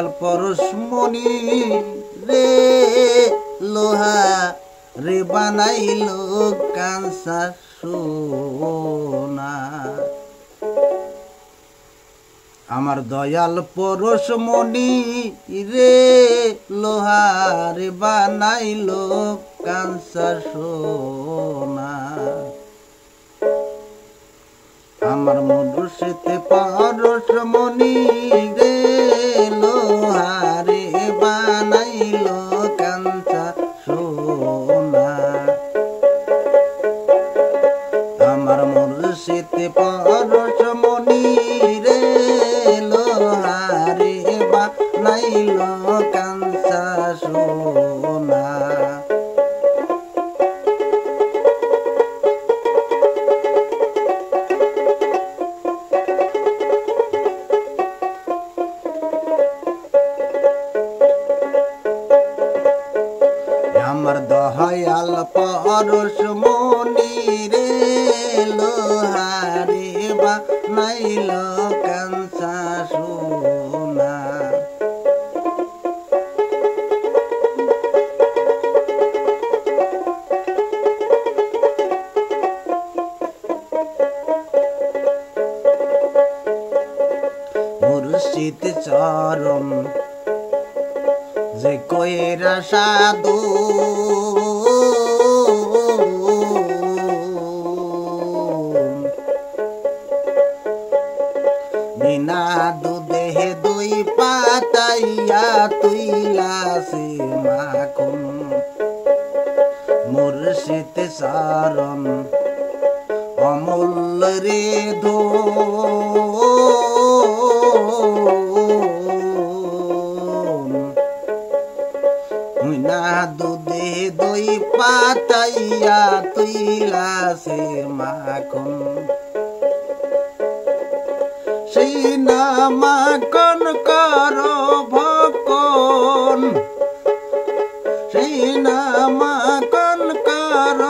দয়াল পরশমণি রে লোহা রে বানাইলো কাঁসা সোনা। আমার দয়াল পরশমণি রে লোহা রে বানাইলো কাঁসা সোনা। আমার মুর্শিদে পরশমণি রে লোহা রে বানাইলো কাঁসা সোনা। আমার মুর্শিদে পরশমণি রে লোহা রে বানাইলো কাঁসা সোনা। আমার দয়াল পরশমণি রে লোহা রে বানাইলো কাঁসা সোনা। মুর্শিদ চরণ যে কইরা সাধু বিনা দুধে দই পাতাইয়া তুইলাসে মাখন। মুর্শিদ চরণ অমূল্য রে ধো না দুধে দই পাতাইয়া তুইলাসে মাখন। সেই না মাখন কর ভক্ষণ, সেই না মাখন কর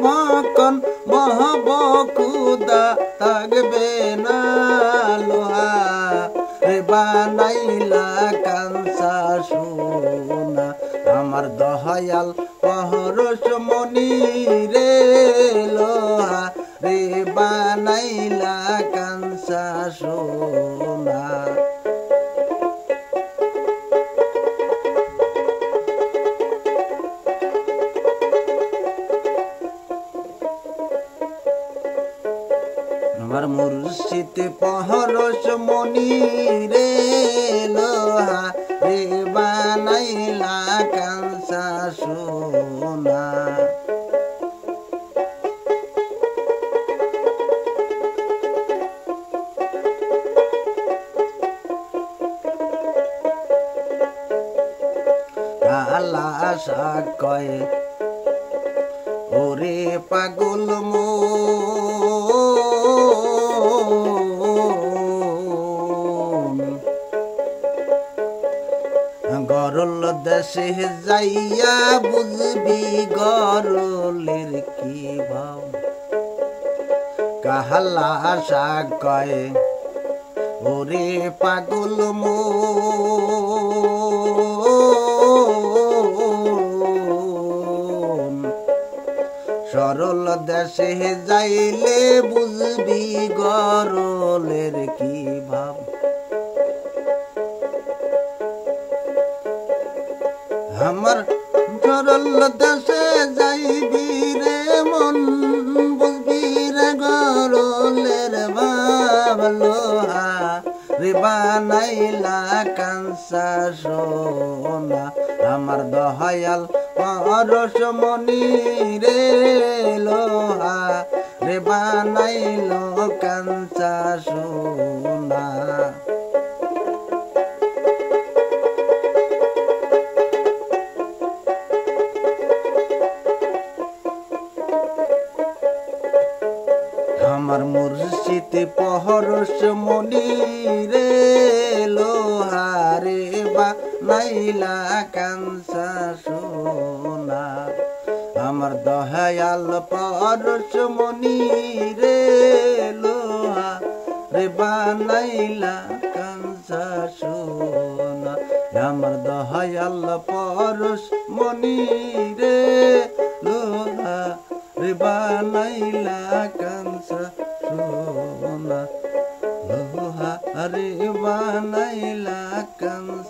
ভক্ষণ বহব ক্ষুদা থাকবে না লোহা রে বানাইলা কাঁসা সোনা। আমার দয়াল পরশমণি রে লোহা রে বানাইলা কাঁসা সোনা। আমার মুর্শিদ পরশমণি রে লোহা রে বানাইলা কাঁসা সোনা। কালা আশা কয় ওরে পাগল মো গরল দেশে যাইয়া বুঝবি গরলের কি ভাব। কাহালা আশা কয় ওরে পাগল মো সরল দেশে যাইলে বুঝবি গরলের কি ভাব। আমার সরল দেশে যাইবি রে মন বুঝবি রে গরলের ভাব। লোহা রে বানাইলা কাঁসা সোনা। আমার দয়াল পরশমণি রে লোহা রে বানাইলো কাঁসা সোনা। আমার মুর্শিদ পরশমণি রে লোহা রে বানাইলা কাঁসা সোনা। আমার দয়াল পরশমণি রে লোহা রে বানাইলা কাঁসা সোনা। পরশ মনি রে লোহা রে বানাইলা কাঞ্চা সোনা লোহা রে বানাইলা কাঞ্চা